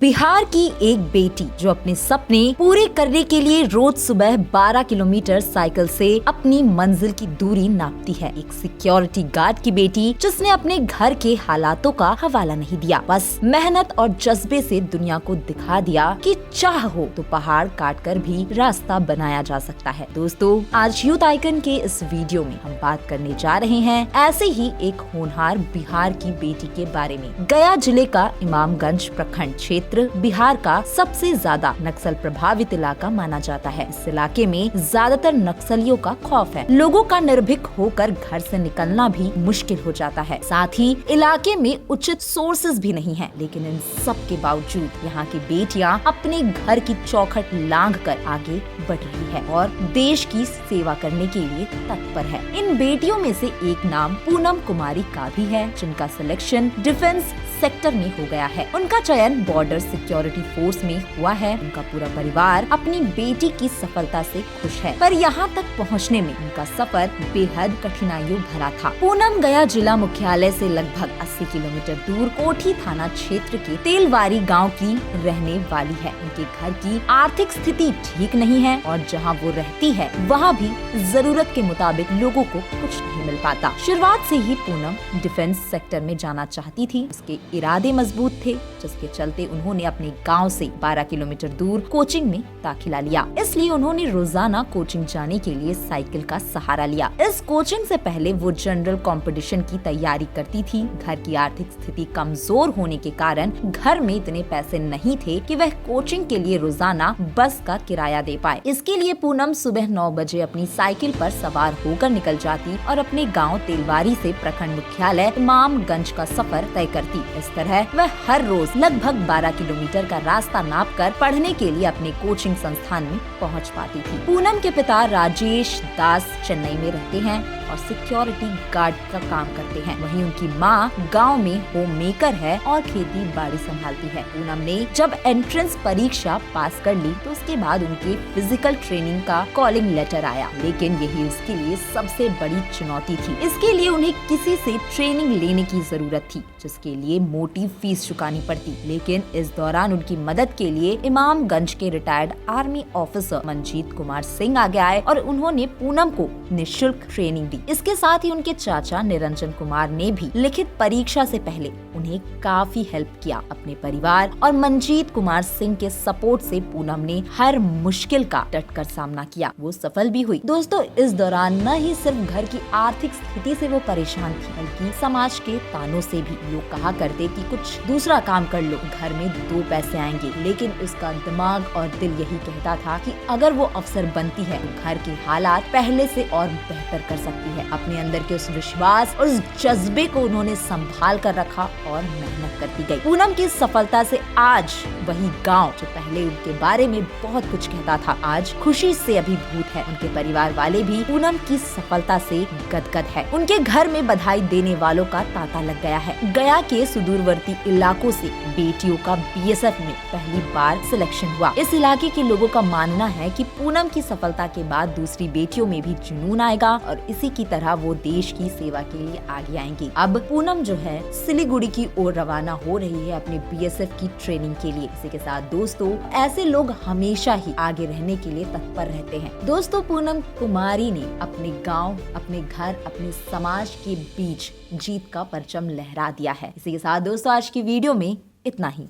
बिहार की एक बेटी जो अपने सपने पूरे करने के लिए रोज सुबह 12 किलोमीटर साइकिल से अपनी मंजिल की दूरी नापती है। एक सिक्योरिटी गार्ड की बेटी जिसने अपने घर के हालातों का हवाला नहीं दिया, बस मेहनत और जज्बे से दुनिया को दिखा दिया कि चाह हो तो पहाड़ काट कर भी रास्ता बनाया जा सकता है। दोस्तों, आज यूथ आइकन के इस वीडियो में हम बात करने जा रहे हैं ऐसे ही एक होनहार बिहार की बेटी के बारे में। गया जिले का इमामगंज प्रखंड क्षेत्र बिहार का सबसे ज्यादा नक्सल प्रभावित इलाका माना जाता है। इस इलाके में ज्यादातर नक्सलियों का खौफ है। लोगों का निर्भीक होकर घर से निकलना भी मुश्किल हो जाता है। साथ ही इलाके में उचित सोर्सेज भी नहीं है। लेकिन इन सब के बावजूद यहाँ की बेटियाँ अपने घर की चौखट लांघ कर आगे बढ़ रही है और देश की सेवा करने के लिए तत्पर है। इन बेटियों में से एक नाम पूनम कुमारी का भी है, जिनका सिलेक्शन डिफेंस सेक्टर में हो गया है। उनका चयन बॉर्डर सिक्योरिटी फोर्स में हुआ है। उनका पूरा परिवार अपनी बेटी की सफलता से खुश है, पर यहाँ तक पहुँचने में उनका सफर बेहद कठिनाइयों भरा था। पूनम गया जिला मुख्यालय से लगभग 80 किलोमीटर दूर कोठी थाना क्षेत्र के तेलवारी गांव की रहने वाली है। उनके घर की आर्थिक स्थिति ठीक नहीं है और जहां वो रहती है वहां भी जरूरत के मुताबिक लोगों को कुछ नहीं मिल पाता। शुरुआत से ही पूनम डिफेंस सेक्टर में जाना चाहती थी। उसके इरादे मजबूत थे, जिसके चलते उन्होंने अपने गांव से 12 किलोमीटर दूर कोचिंग में दाखिला लिया। इसलिए उन्होंने रोजाना कोचिंग जाने के लिए साइकिल का सहारा लिया। इस कोचिंग से पहले वो जनरल कंपटीशन की तैयारी करती थी। घर की आर्थिक स्थिति कमजोर होने के कारण घर में इतने पैसे नहीं थे कि वह कोचिंग के लिए रोजाना बस का किराया दे पाए। इसके लिए पूनम सुबह 9 बजे अपनी साइकिल पर सवार होकर निकल जाती और अपने गाँव तेलवारी से प्रखंड मुख्यालय इमामगंज का सफर तय करती। इस तरह वह हर रोज लगभग 12 किलोमीटर का रास्ता नापकर पढ़ने के लिए अपने कोचिंग संस्थान में पहुंच पाती थी। पूनम के पिता राजेश दास चेन्नई में रहते हैं और सिक्योरिटी गार्ड का काम करते हैं। वहीं उनकी मां गांव में होम मेकर है और खेती बाड़ी संभालती है। पूनम ने जब एंट्रेंस परीक्षा पास कर ली तो उसके बाद उनके फिजिकल ट्रेनिंग का कॉलिंग लेटर आया, लेकिन यही उसके लिए सबसे बड़ी चुनौती थी। इसके लिए उन्हें किसी से ट्रेनिंग लेने की जरूरत थी, जिसके लिए मोटी फीस चुकानी पड़ती। लेकिन इस दौरान उनकी मदद के लिए इमामगंज के retired army officer Manjeet Kumar Singh आगे आए और उन्होंने पूनम को निःशुल्क ट्रेनिंग दी। इसके साथ ही उनके चाचा निरंजन कुमार ने भी लिखित परीक्षा से पहले उन्हें काफी हेल्प किया। अपने परिवार और मंजीत कुमार सिंह के सपोर्ट से पूनम ने हर मुश्किल का डटकर सामना किया। वो सफल भी हुई। दोस्तों, इस दौरान न ही सिर्फ घर की आर्थिक स्थिति से वो परेशान थी, बल्कि समाज के तानों से भी। लोग कहा करते कि कुछ दूसरा काम कर लो, घर में 2 पैसे आएंगे, लेकिन उसका दिमाग और दिल यही कहता था कि अगर वो अफसर बनती है तो घर के हालात पहले से और बेहतर कर सकती है। अपने अंदर के उस विश्वास और उस जज्बे को उन्होंने संभाल कर रखा और मेहनत करती गई। पूनम की सफलता से आज वही गांव जो पहले उनके बारे में बहुत कुछ कहता था, आज खुशी से अभिभूत है। उनके परिवार वाले भी पूनम की सफलता से गदगद है। उनके घर में बधाई देने वालों का तांता लग गया है। गया के सुदूरवर्ती इलाकों से बेटियों का बीएसएफ में पहली बार सिलेक्शन हुआ। इस इलाके के लोगों का मानना है कि पूनम की सफलता के बाद दूसरी बेटियों में भी जुनून आएगा और इसी की तरह वो देश की सेवा के लिए आगे आएंगी। अब पूनम जो है सिलीगुड़ी की ओर रवाना हो रही है अपने बीएसएफ की ट्रेनिंग के लिए। इसी के साथ दोस्तों, ऐसे लोग हमेशा ही आगे रहने के लिए तत्पर रहते हैं। दोस्तों, पूनम कुमारी ने अपने गाँव, अपने घर, अपने समाज के बीच जीत का परचम लहरा दिया है। इसी के साथ दोस्तों, आज की वीडियो में इतना ही।